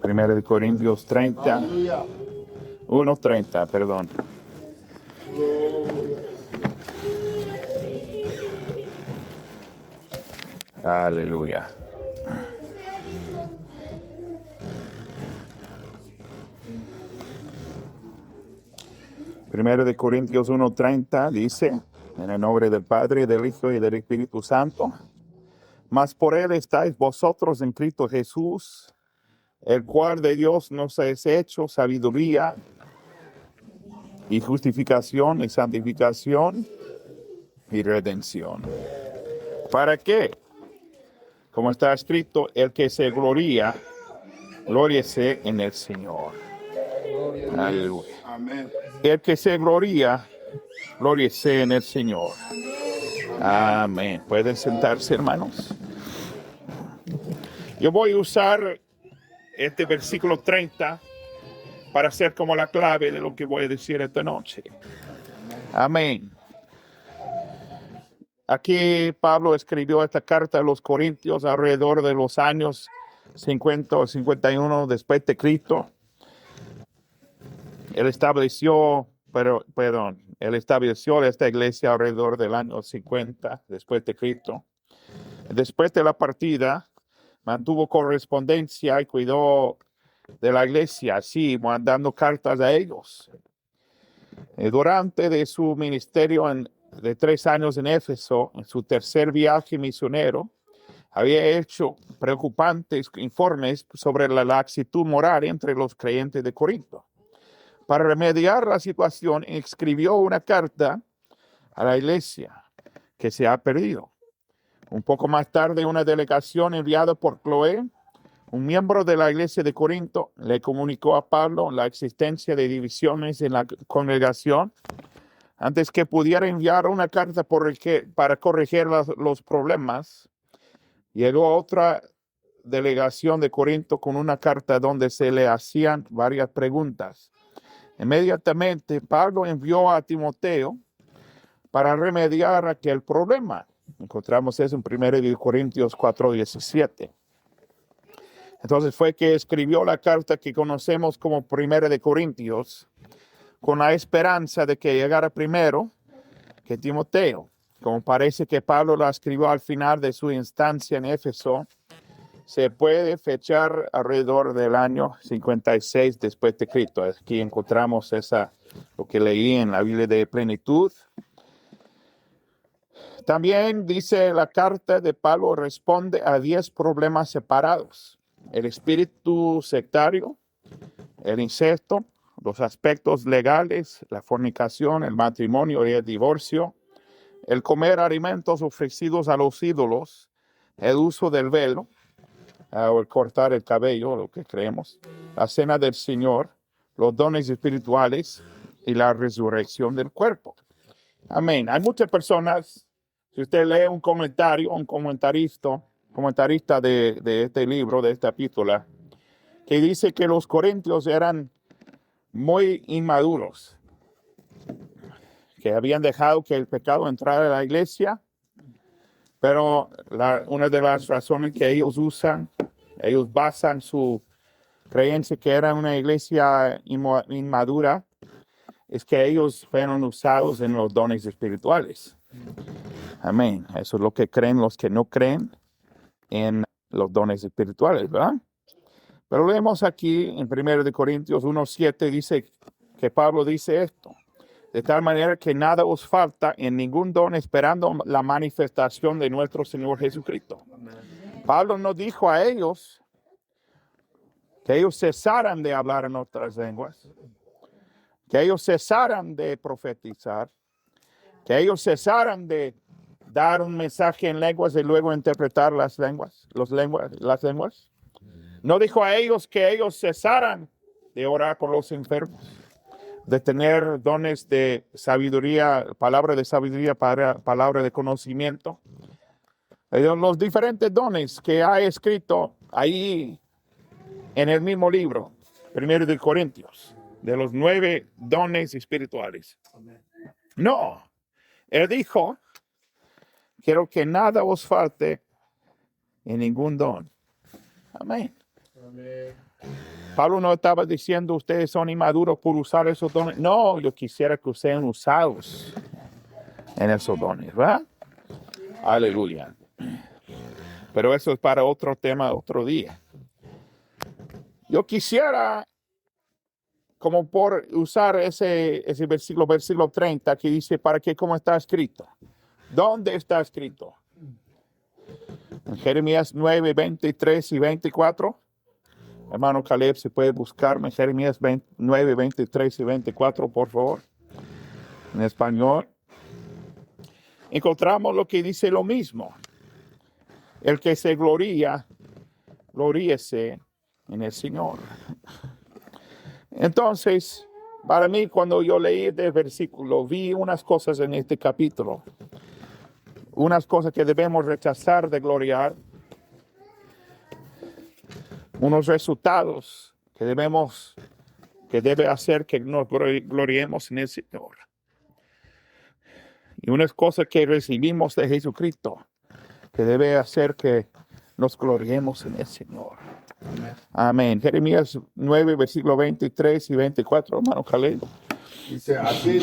Primero de Corintios 30. 1:30, perdón. Aleluya. Primero de Corintios 1:30 dice, en el nombre del Padre, del Hijo y del Espíritu Santo, mas por él estáis vosotros en Cristo Jesús, el cual de Dios nos es hecho sabiduría y justificación y santificación y redención. ¿Para qué? Como está escrito, el que se gloría, glóriese en el Señor. Aleluya. Amén. El que se gloría, glóriese en el Señor. Amén. Pueden sentarse, hermanos. Yo voy a usar este versículo 30 para ser como la clave de lo que voy a decir esta noche. Amén. Aquí Pablo escribió esta carta a los Corintios alrededor de los años 50 o 51 después de Cristo. Él estableció esta iglesia alrededor del año 50 después de Cristo. Después de la partida, mantuvo correspondencia y cuidó de la iglesia, así mandando cartas a ellos. Durante de su ministerio de 3 años en Éfeso, en su tercer viaje misionero, había hecho preocupantes informes sobre la laxitud moral entre los creyentes de Corinto. Para remediar la situación, escribió una carta a la iglesia que se ha perdido. Un poco más tarde, una delegación enviada por Cloé, un miembro de la iglesia de Corinto, le comunicó a Pablo la existencia de divisiones en la congregación. Antes que pudiera enviar una carta para corregir los problemas, llegó otra delegación de Corinto con una carta donde se le hacían varias preguntas. Inmediatamente, Pablo envió a Timoteo para remediar aquel problema. Encontramos eso en 1 Corintios 4:17. Entonces fue que escribió la carta que conocemos como 1 Corintios, con la esperanza de que llegara primero que Timoteo. Como parece que Pablo la escribió al final de su instancia en Éfeso, se puede fechar alrededor del año 56 después de Cristo. Aquí encontramos lo que leí en la Biblia de Plenitud. También dice la carta de Pablo responde a 10 problemas separados: el espíritu sectario, el incesto, los aspectos legales, la fornicación, el matrimonio y el divorcio, el comer alimentos ofrecidos a los ídolos, el uso del velo, o el cortar el cabello, lo que creemos, la cena del Señor, los dones espirituales y la resurrección del cuerpo. Amén. Hay muchas personas, si usted lee un comentarista de este libro, de esta epístola, que dice que los corintios eran muy inmaduros, que habían dejado que el pecado entrara a la iglesia, pero una de las razones que ellos basan su creencia que era una iglesia inmadura, es que ellos fueron usados en los dones espirituales. Amén. Eso es lo que creen los que no creen en los dones espirituales, ¿verdad? Pero leemos aquí en 1 Corintios 1:7, dice que Pablo dice esto: de tal manera que nada os falta en ningún don, esperando la manifestación de nuestro Señor Jesucristo. Pablo no dijo a ellos que ellos cesaran de hablar en otras lenguas, que ellos cesaran de profetizar, que ellos cesaran de dar un mensaje en lenguas y luego interpretar las lenguas. No dijo a ellos que ellos cesaran de orar por los enfermos, de tener dones de sabiduría, palabra de sabiduría, palabra de conocimiento. Los diferentes dones que ha escrito ahí en el mismo libro, 1 de Corintios, de los 9 dones espirituales. No, él dijo: quiero que nada os falte en ningún don. Amén. Pablo no estaba diciendo ustedes son inmaduros por usar esos dones. No, yo quisiera que sean usados en esos dones, ¿verdad? Aleluya. Pero eso es para otro tema, otro día. Yo quisiera, como por usar ese versículo 30, que dice, ¿para qué? ¿Cómo está escrito? ¿Dónde está escrito? En Jeremías 9, 23 y 24. Hermano Caleb, si puede buscarme Jeremías 9, 23 y 24, por favor. En español. Encontramos lo que dice lo mismo. El que se gloría, gloríese en el Señor. Entonces, para mí, cuando yo leí este versículo, vi unas cosas en este capítulo. Unas cosas que debemos rechazar de gloriar. Unos resultados que debe hacer que nos gloriemos en el Señor. Y unas cosas que recibimos de Jesucristo que debe hacer que nos gloriemos en el Señor. Amén. Jeremías 9, versículo 23 y 24, hermano Caleb. Dice, así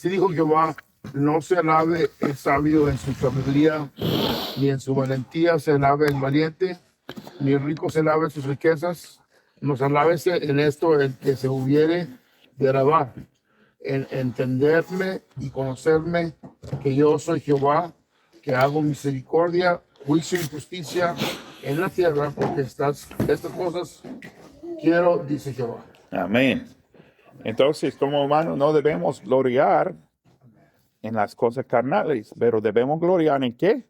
dijo Jehová, no se alabe el sabio en su sabiduría, ni en su valentía se alabe el valiente, ni el rico se alabe sus riquezas, nos alábese en esto el que se hubiere de alabar, en entenderme y conocerme, que yo soy Jehová, que hago misericordia, juicio y justicia en la tierra, porque estas cosas quiero, dice Jehová. Amén. Entonces, como humanos, no debemos gloriar en las cosas carnales, pero debemos gloriar ¿en qué?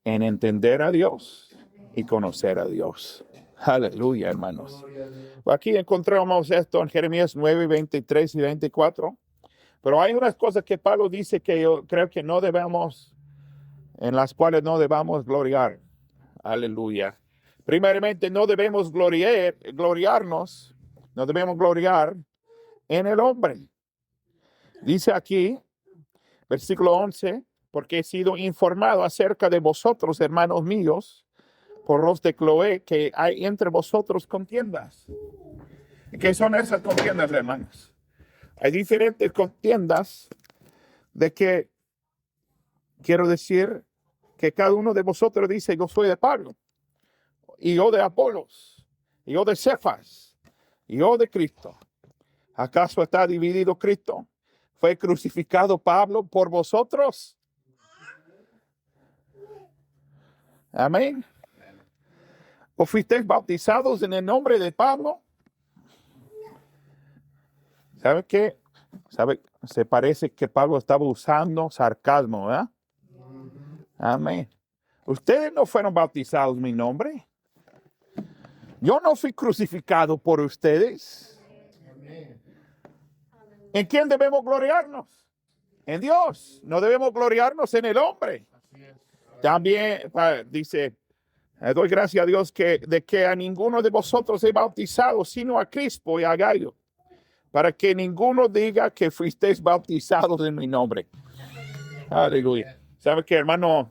En entender a Dios y conocer a Dios. Aleluya, hermanos. Aquí encontramos esto en Jeremías 9, 23 y 24. Pero hay unas cosas que Pablo dice que yo creo que no debemos, en las cuales no debamos gloriar. Aleluya. Primeramente, no debemos gloriarnos, no debemos gloriar en el hombre. Dice aquí, versículo 11, porque he sido informado acerca de vosotros, hermanos míos, por los de Cloé, que hay entre vosotros contiendas. ¿Qué son esas contiendas, hermanos? Hay diferentes contiendas de que, quiero decir, que cada uno de vosotros dice, yo soy de Pablo, y yo de Apolos, y yo de Cefas, y yo de Cristo. ¿Acaso está dividido Cristo? ¿Fue crucificado Pablo por vosotros? Amén. ¿O fuisteis bautizados en el nombre de Pablo? ¿Sabe qué? Se parece que Pablo estaba usando sarcasmo, ¿verdad? Amén. Ustedes no fueron bautizados en mi nombre. Yo no fui crucificado por ustedes. ¿En quién debemos gloriarnos? En Dios. No debemos gloriarnos en el hombre. También dice, doy gracias a Dios de que a ninguno de vosotros he bautizado, sino a Crispo y a Gayo, para que ninguno diga que fuisteis bautizados en mi nombre. Aleluya. ¿Sabe qué, hermano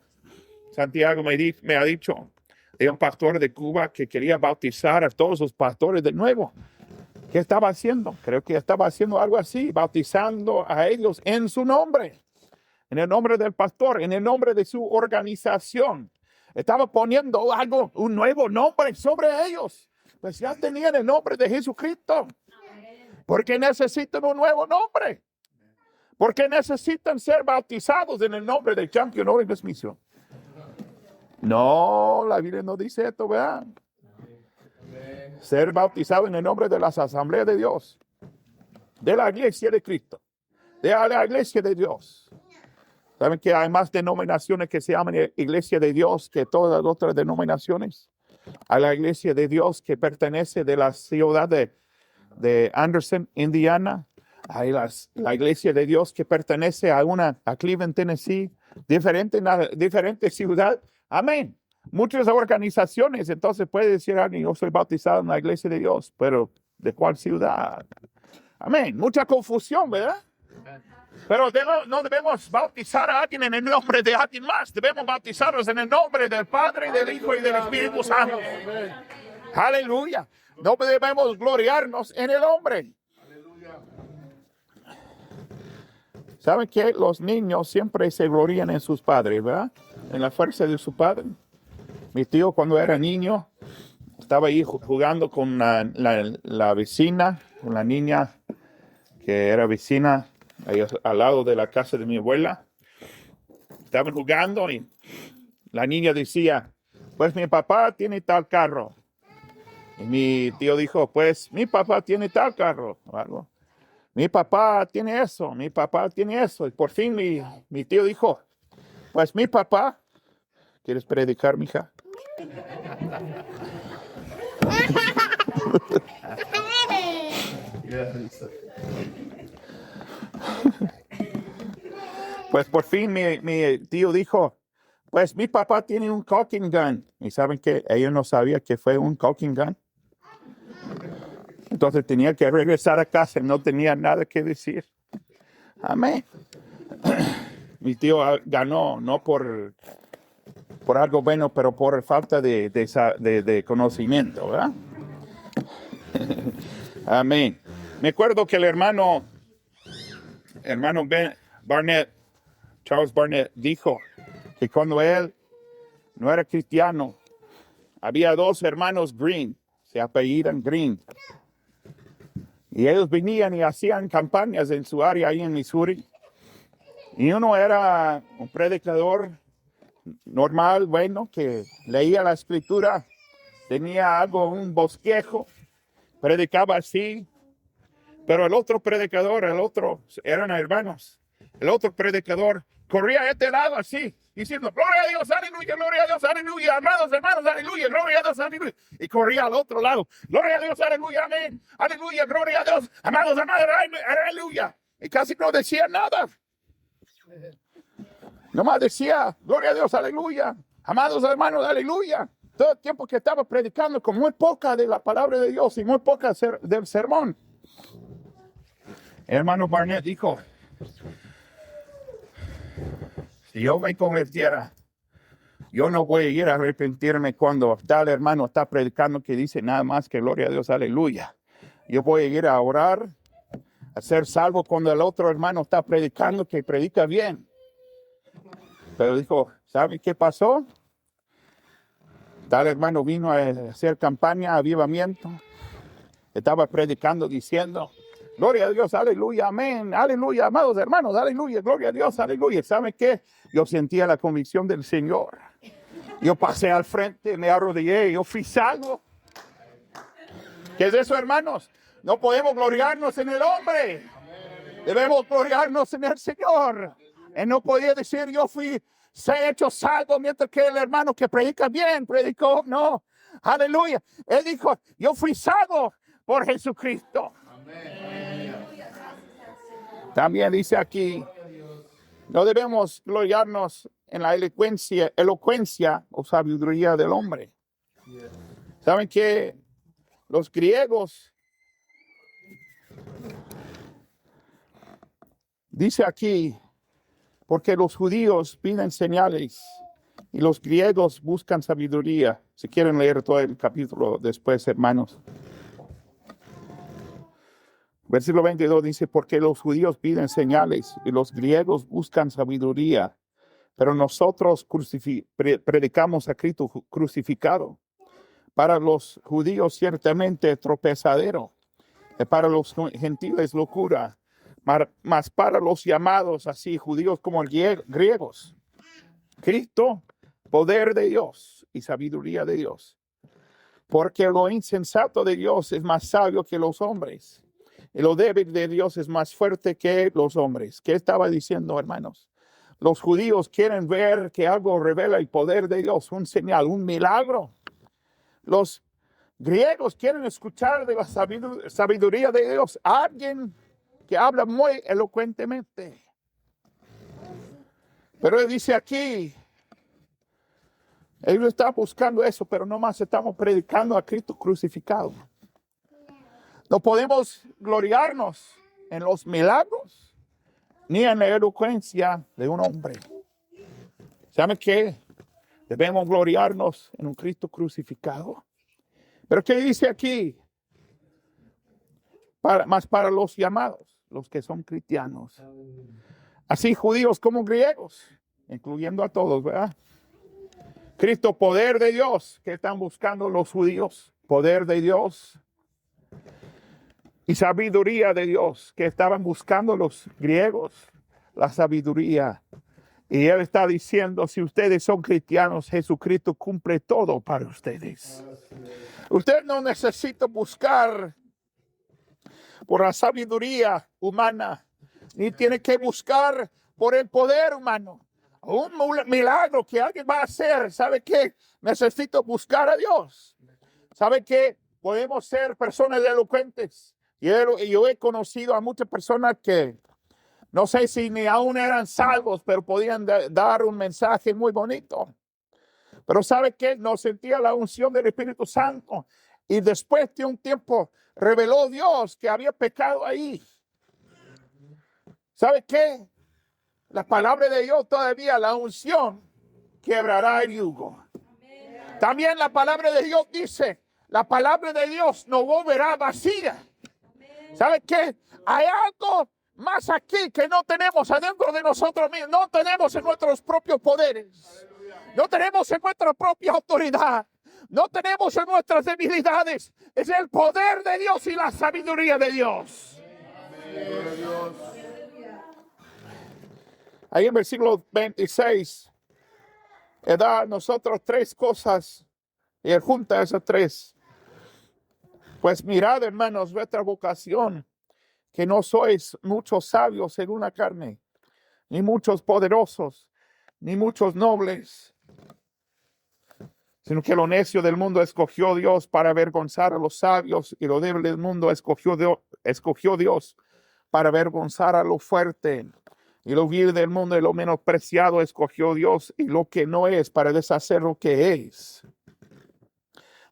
Santiago me ha dicho de un pastor de Cuba que quería bautizar a todos los pastores de nuevo? ¿Qué estaba haciendo? Creo que estaba haciendo algo así, bautizando a ellos en su nombre, en el nombre del pastor, en el nombre de su organización. Estaba poniendo un nuevo nombre sobre ellos. Pues ya tenían el nombre de Jesucristo. Porque necesitan un nuevo nombre. Porque necesitan ser bautizados en el nombre del Champion Holy Mission. No, la Biblia no dice esto, vean. Ser bautizado en el nombre de las asambleas de Dios, de la iglesia de Cristo, de la iglesia de Dios. ¿Saben que hay más denominaciones que se llaman iglesia de Dios que todas las otras denominaciones? A la iglesia de Dios que pertenece de la ciudad de Anderson, Indiana. Hay la iglesia de Dios que pertenece a Cleveland, Tennessee, diferente ciudad. Amén. Muchas organizaciones, entonces puede decir alguien, yo soy bautizado en la iglesia de Dios, pero ¿de cuál ciudad? Amén. Mucha confusión, ¿verdad? Pero no debemos bautizar a alguien en el nombre de alguien más. Debemos bautizarlos en el nombre del Padre, del Hijo y del Espíritu Santo. Aleluya. No debemos gloriarnos en el hombre. ¿Saben qué? Los niños siempre se glorían en sus padres, ¿verdad? En la fuerza de su padre. Mi tío cuando era niño estaba ahí jugando con la vecina, con la niña que era vecina ahí al lado de la casa de mi abuela. Estaban jugando y la niña decía, pues mi papá tiene tal carro. Y mi tío dijo, pues mi papá tiene tal carro. Algo. Mi papá tiene eso, mi papá tiene eso. Y por fin mi tío dijo, pues mi papá, ¿quieres predicar, mija? Pues por fin mi tío dijo, pues mi papá tiene un caulking gun. ¿Y saben qué? Ellos no sabían que fue un caulking gun. Entonces tenía que regresar a casa y no tenía nada que decir. Amén. Mi tío ganó, no por algo bueno, pero por falta de conocimiento, ¿verdad? Amén. Me acuerdo que el hermano Charles Barnett, dijo que cuando él no era cristiano, había dos hermanos Green, se apellidan Green. Y ellos venían y hacían campañas en su área ahí en Missouri. Y uno era un predicador normal, bueno, que leía la escritura, tenía un bosquejo, predicaba así. Pero el otro predicador, eran hermanos. El otro predicador corría a este lado así, diciendo, gloria a Dios, aleluya, amados hermanos, aleluya, gloria a Dios, aleluya. Y corría al otro lado, gloria a Dios, aleluya, amén, aleluya, gloria a Dios, amados hermanos, aleluya. Y casi no decía nada. Nomás decía, gloria a Dios, aleluya, amados hermanos, aleluya. Todo el tiempo que estaba predicando con muy poca de la palabra de Dios y muy poca del sermón. El hermano Barnett dijo, si yo me convirtiera, yo no voy a ir a arrepentirme cuando tal hermano está predicando que dice nada más que gloria a Dios, aleluya. Yo voy a ir a orar, a ser salvo cuando el otro hermano está predicando que predica bien. Pero dijo, ¿sabe qué pasó? Tal hermano vino a hacer campaña, avivamiento. Estaba predicando diciendo, gloria a Dios, aleluya, amén, aleluya, amados hermanos, aleluya, gloria a Dios, aleluya. ¿Saben qué? Yo sentía la convicción del Señor. Yo pasé al frente, me arrodillé, yo fui salvo. ¿Qué es eso, hermanos? No podemos gloriarnos en el hombre. Debemos gloriarnos en el Señor. Él no podía decir, yo se ha hecho salvo, mientras que el hermano que predica bien, predicó, no. Aleluya. Él dijo, yo fui salvo por Jesucristo. Amén. También dice aquí, no debemos gloriarnos en la elocuencia o sabiduría del hombre. ¿Saben que los griegos, dice aquí, porque los judíos piden señales y los griegos buscan sabiduría? Si quieren leer todo el capítulo después, hermanos. Versículo 22 dice, porque los judíos piden señales y los griegos buscan sabiduría, pero nosotros predicamos a Cristo crucificado. Para los judíos ciertamente tropezadero, y para los gentiles locura, mas para los llamados así judíos como griegos, Cristo, poder de Dios y sabiduría de Dios. Porque lo insensato de Dios es más sabio que los hombres. Y lo débil de Dios es más fuerte que los hombres. ¿Qué estaba diciendo, hermanos? Los judíos quieren ver que algo revela el poder de Dios, un señal, un milagro. Los griegos quieren escuchar de la sabiduría de Dios, alguien que habla muy elocuentemente. Pero él dice aquí, ellos están buscando eso, pero nomás estamos predicando a Cristo crucificado. No podemos gloriarnos en los milagros ni en la elocuencia de un hombre. ¿Saben qué? Debemos gloriarnos en un Cristo crucificado. Pero ¿qué dice aquí? Más para los llamados, los que son cristianos. Así judíos como griegos, incluyendo a todos, ¿verdad? Cristo, poder de Dios, que están buscando los judíos, poder de Dios y sabiduría de Dios, que estaban buscando los griegos, la sabiduría. Y Él está diciendo, si ustedes son cristianos, Jesucristo cumple todo para ustedes. Usted no necesita buscar por la sabiduría humana, ni tiene que buscar por el poder humano. Un milagro que alguien va a hacer, ¿sabe qué? Necesito buscar a Dios. ¿Sabe qué? Podemos ser personas elocuentes. Yo he conocido a muchas personas que no sé si ni aún eran salvos, pero podían dar un mensaje muy bonito. Pero ¿sabe qué? No sentía la unción del Espíritu Santo. Y después de un tiempo reveló Dios que había pecado ahí. ¿Sabe qué? La palabra de Dios todavía, la unción, quebrará el yugo. También la palabra de Dios dice, la palabra de Dios no volverá vacía. ¿Sabe qué? Hay algo más aquí que no tenemos adentro de nosotros mismos. No tenemos en nuestros propios poderes. No tenemos en nuestra propia autoridad. No tenemos en nuestras debilidades. Es el poder de Dios y la sabiduría de Dios. Ahí en versículo 26, da a nosotros tres cosas y él junta esas tres. Pues mirad, hermanos, vuestra vocación, que no sois muchos sabios según la carne, ni muchos poderosos, ni muchos nobles, sino que lo necio del mundo escogió Dios para avergonzar a los sabios, y lo débil del mundo escogió Dios para avergonzar a lo fuerte. Y lo vil del mundo y lo menospreciado escogió Dios, y lo que no es para deshacer lo que es,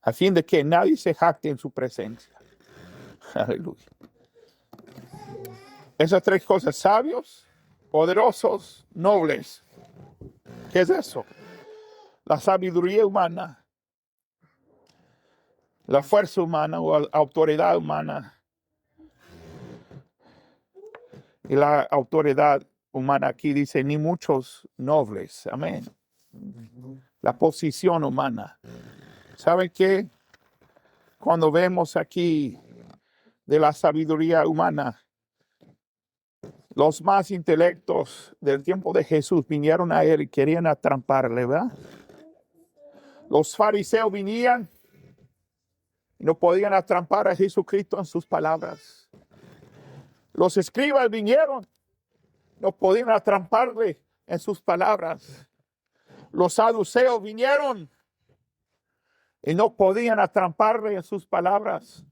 a fin de que nadie se jacte en su presencia. Aleluya. Esas tres cosas: sabios, poderosos, nobles. ¿Qué es eso? La sabiduría humana, la fuerza humana o la autoridad humana. Y la autoridad humana aquí dice, ni muchos nobles. Amén. La posición humana. ¿Saben qué? Cuando vemos aquí de la sabiduría humana, los más intelectos del tiempo de Jesús vinieron a él y querían atramparle, ¿verdad? Los fariseos venían y no podían atrampar a Jesucristo en sus palabras. Los escribas vinieron, no podían atramparle en sus palabras. Los saduceos vinieron y no podían atramparle en sus palabras.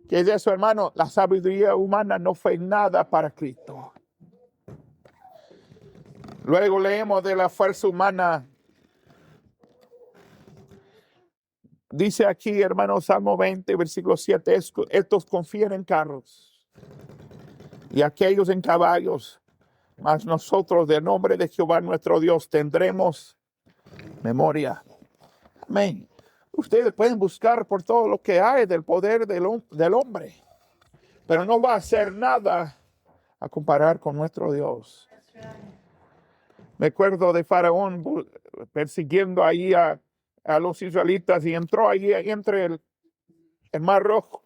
¿Qué es eso, hermano? La sabiduría humana no fue nada para Cristo. Luego leemos de la fuerza humana. Dice aquí, hermano, Salmo 20, versículo 7, estos confían en carros y aquellos en caballos, mas nosotros del nombre de Jehová nuestro Dios tendremos memoria. Amén. Ustedes pueden buscar por todo lo que hay del poder del hombre, pero no va a hacer nada a comparar con nuestro Dios. Me acuerdo de Faraón persiguiendo ahí a los israelitas y entró allí entre el Mar Rojo,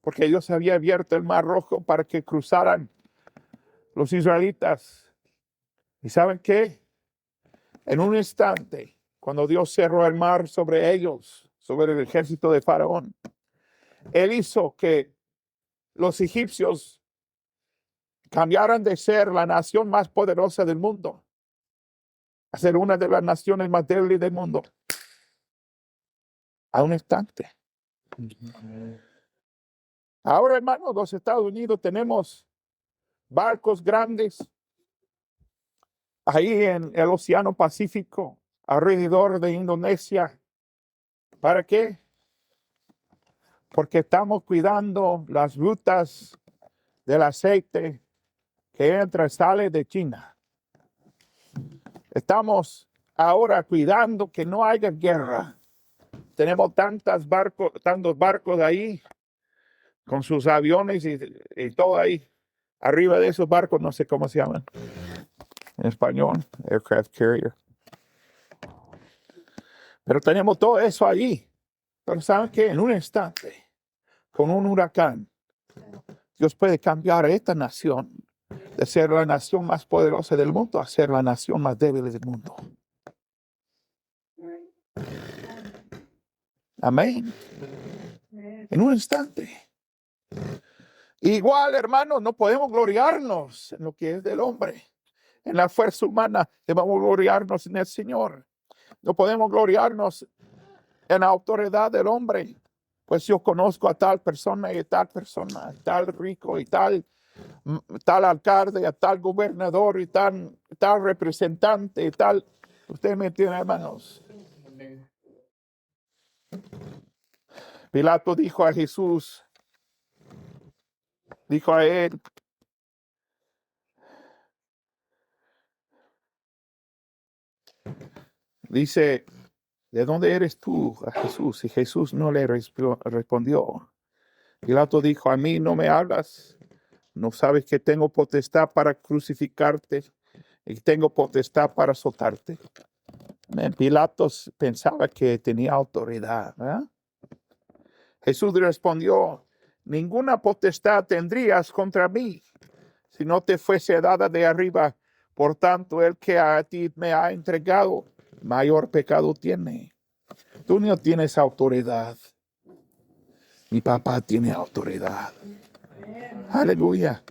porque Dios había abierto el Mar Rojo para que cruzaran los israelitas. ¿Y saben qué? En un instante, cuando Dios cerró el mar sobre ellos, sobre el ejército de Faraón, Él hizo que los egipcios cambiaran de ser la nación más poderosa del mundo a ser una de las naciones más débiles del mundo. A un instante. Ahora, hermanos, los Estados Unidos tenemos barcos grandes ahí en el Océano Pacífico, alrededor de Indonesia. ¿Para qué? Porque estamos cuidando las rutas del aceite que entra y sale de China. Estamos ahora cuidando que no haya guerra tenemos tantos barcos ahí, con sus aviones y todo ahí. Arriba de esos barcos, no sé cómo se llaman en español, aircraft carrier. Pero tenemos todo eso allí. Pero ¿saben qué? En un instante, con un huracán, Dios puede cambiar a esta nación de ser la nación más poderosa del mundo a ser la nación más débil del mundo. Amén. En un instante. Igual, hermanos, no podemos gloriarnos en lo que es del hombre. En la fuerza humana debemos gloriarnos en el Señor. No podemos gloriarnos en la autoridad del hombre. Pues yo conozco a tal persona y a tal rico y tal alcalde, a tal gobernador y tal representante y tal. Usted me entiende, hermanos. Pilato dijo a Jesús, dijo a él, dice, ¿de dónde eres tú? A Jesús. Y Jesús no le respondió. Pilato dijo, a mí no me hablas. ¿No sabes que tengo potestad para crucificarte y tengo potestad para soltarte? Pilato pensaba que tenía autoridad, ¿verdad? Jesús respondió, ninguna potestad tendrías contra mí si no te fuese dada de arriba. Por tanto, el que a ti me ha entregado, mayor pecado tiene. Tú no tienes autoridad. Mi papá tiene autoridad. Aleluya.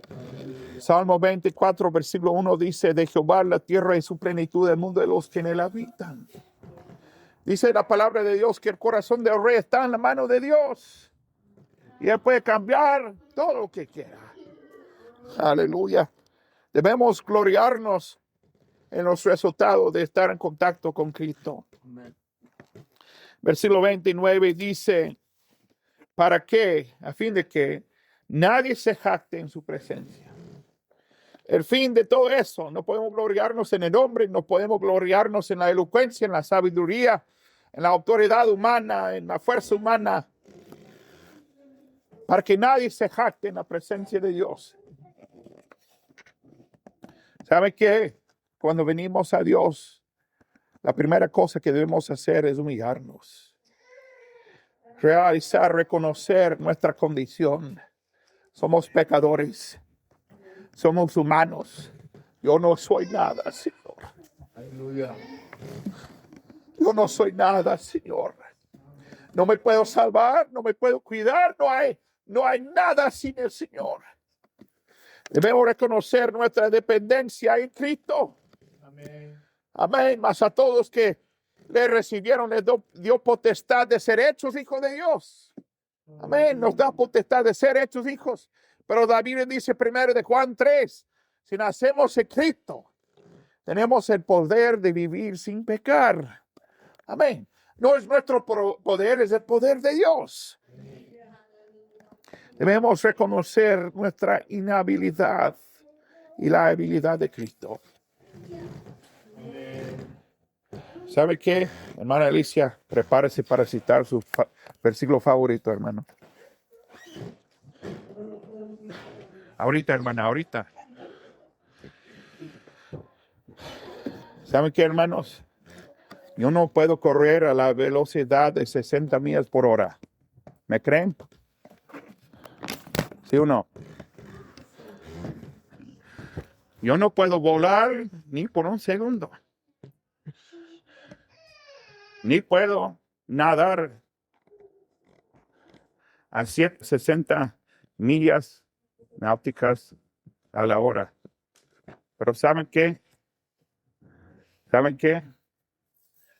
Salmo 24, versículo 1 dice, de Jehová la tierra y su plenitud, el mundo de los que en él habitan. Dice la palabra de Dios que el corazón del rey está en la mano de Dios. Y él puede cambiar todo lo que quiera. Aleluya. Debemos gloriarnos en los resultados de estar en contacto con Cristo. Amen. Versículo 29 dice, ¿para qué? A fin de que nadie se jacte en su presencia. El fin de todo eso, no podemos gloriarnos en el hombre, no podemos gloriarnos en la elocuencia, en la sabiduría, en la autoridad humana, en la fuerza humana, para que nadie se jacte en la presencia de Dios. ¿Sabe qué? Cuando venimos a Dios, la primera cosa que debemos hacer es humillarnos, realizar, reconocer nuestra condición. Somos pecadores, somos humanos. Yo no soy nada, Señor. Aleluya. Yo no soy nada, Señor. No me puedo salvar, no me puedo cuidar, no hay nada sin el Señor. Debemos reconocer nuestra dependencia en Cristo. Amén. Amén. Mas a todos que le recibieron, les dio potestad de ser hechos hijos de Dios. Amén. Nos da potestad de ser hechos hijos. Pero David dice primero de Juan 3, si nacemos en Cristo, tenemos el poder de vivir sin pecar. Amén. No es nuestro poder, es el poder de Dios. Debemos reconocer nuestra inhabilidad y la habilidad de Cristo. ¿Sabe qué? Hermana Alicia, prepárese para citar su versículo favorito, hermano. Ahorita, hermana, ahorita. ¿Saben qué, hermanos? Yo no puedo correr a la velocidad de 60 millas por hora. ¿Me creen? ¿Sí o no? Yo no puedo volar ni por un segundo. Ni puedo nadar a 60 millas náuticas a la hora. Pero ¿saben qué? ¿Saben qué?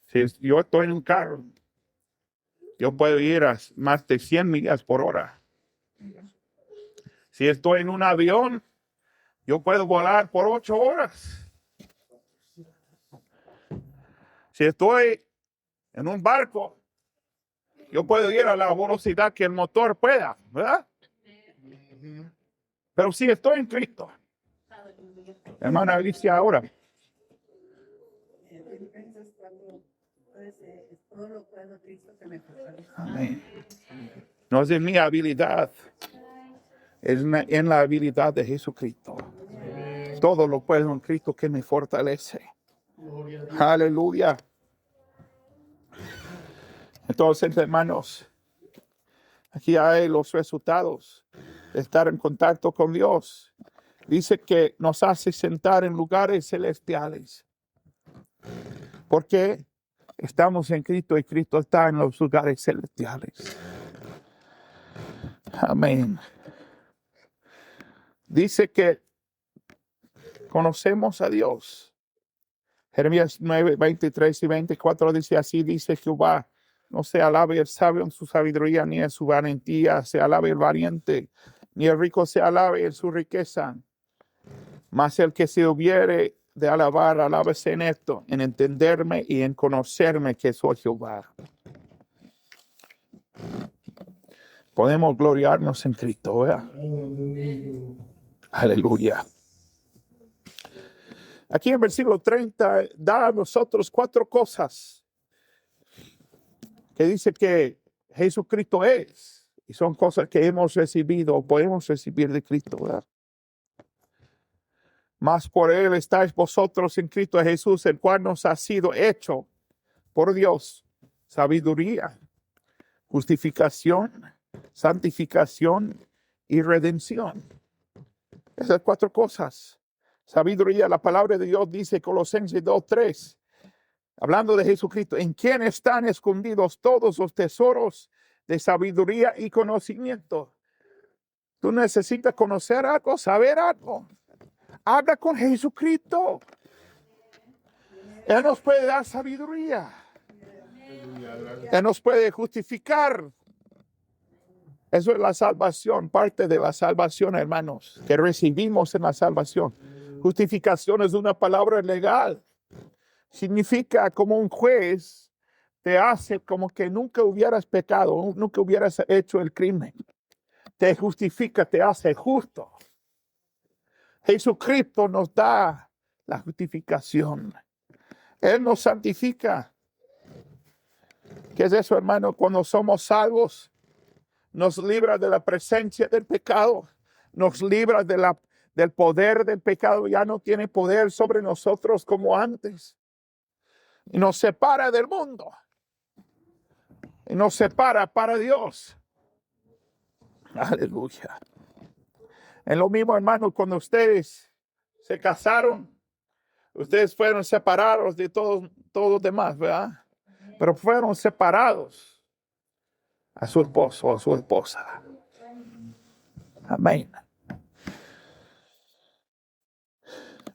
Si yo estoy en un carro, yo puedo ir a más de 100 millas por hora. Si estoy en un avión, yo puedo volar por 8 horas. Si estoy en un barco, yo puedo ir a la velocidad que el motor pueda, ¿verdad? Pero si estoy en Cristo, hermana Alicia, ahora. Amén. No es en mi habilidad, es en la habilidad de Jesucristo. Todo lo puedo en Cristo que me fortalece. Aleluya. Entonces, hermanos, aquí hay los resultados de estar en contacto con Dios. Dice que nos hace sentar en lugares celestiales. Porque estamos en Cristo y Cristo está en los lugares celestiales. Amén. Dice que conocemos a Dios. Jeremías 9, 23 y 24 dice así, dice Jehová, no se alabe el sabio en su sabiduría, ni en su valentía se alabe el valiente, ni el rico se alabe en su riqueza. Mas el que se hubiere de alabar, alábese en esto, en entenderme y en conocerme que soy Jehová. Podemos gloriarnos en Cristo, ¿verdad? Aleluya. Aquí en versículo 30 da a nosotros 4 cosas que dice que Jesucristo es. Y son cosas que hemos recibido o podemos recibir de Cristo, ¿verdad? Mas por Él estáis vosotros en Cristo Jesús, el cual nos ha sido hecho por Dios sabiduría, justificación, santificación y redención. Esas 4 cosas. Sabiduría, la palabra de Dios dice Colosenses 2:3, hablando de Jesucristo, en quien están escondidos todos los tesoros de sabiduría y conocimiento. Tú necesitas conocer algo, saber algo. Habla con Jesucristo. Él nos puede dar sabiduría. Él nos puede justificar. Eso es la salvación, parte de la salvación, hermanos, que recibimos en la salvación. Justificación es una palabra legal. Significa como un juez te hace como que nunca hubieras pecado, nunca hubieras hecho el crimen. Te justifica, te hace justo. Jesucristo nos da la justificación. Él nos santifica. ¿Qué es eso, hermano? Cuando somos salvos, nos libra de la presencia del pecado, nos libra del poder del pecado, ya no tiene poder sobre nosotros como antes. Y nos separa del mundo. Y nos separa para Dios. Aleluya. Es lo mismo, hermano, cuando ustedes se casaron, ustedes fueron separados de todos los demás, ¿verdad? Pero fueron separados a su esposo o a su esposa. Amén.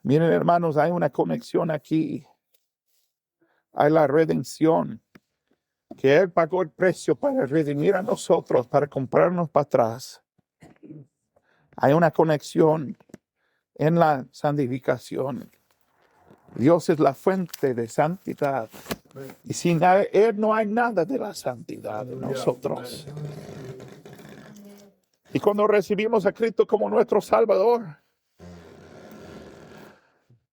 Miren, hermanos, hay una conexión aquí. Hay la redención. Que Él pagó el precio para redimir a nosotros, para comprarnos para atrás. Hay una conexión en la santificación. Dios es la fuente de santidad. Y sin Él no hay nada de la santidad de nosotros. Y cuando recibimos a Cristo como nuestro Salvador,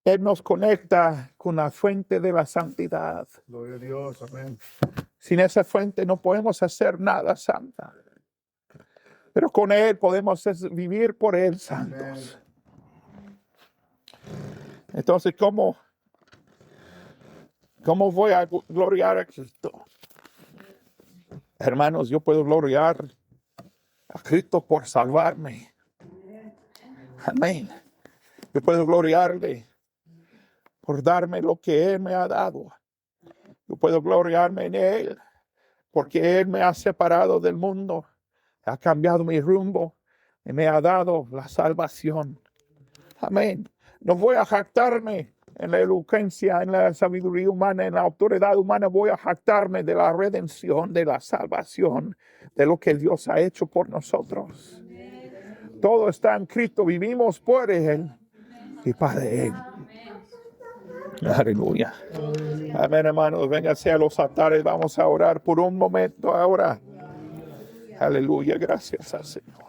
Él nos conecta con la fuente de la santidad. Gloria a Dios, amén. Sin esa fuente no podemos hacer nada santa. Pero con Él podemos vivir por Él santos. Entonces, ¿cómo voy a gloriar a Cristo? Hermanos, yo puedo gloriar a Cristo por salvarme. Amén. Yo puedo gloriarle por darme lo que Él me ha dado. Yo puedo gloriarme en Él porque Él me ha separado del mundo, ha cambiado mi rumbo y me ha dado la salvación. Amén. No voy a jactarme en la elocuencia, en la sabiduría humana, en la autoridad humana. Voy a jactarme de la redención, de la salvación, de lo que Dios ha hecho por nosotros. Todo está en Cristo. Vivimos por Él y para Él. Aleluya. Amén, hermanos. Vénganse a los altares. Vamos a orar por un momento ahora. Aleluya. Gracias al Señor.